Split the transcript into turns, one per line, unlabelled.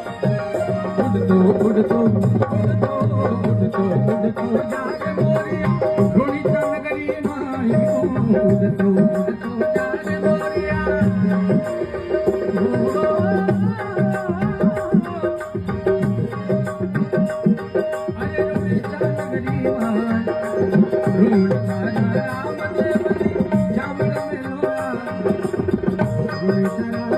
उडतो उडतो उडतो उडतो उडतो जाग मोरिया धुळीच्या नगरी माई उडतो उडतो जाग मोरिया अरे धुळीच्या नगरी माई धुळीचा राम देवरी श्यामळ मेलोरा धुळीचा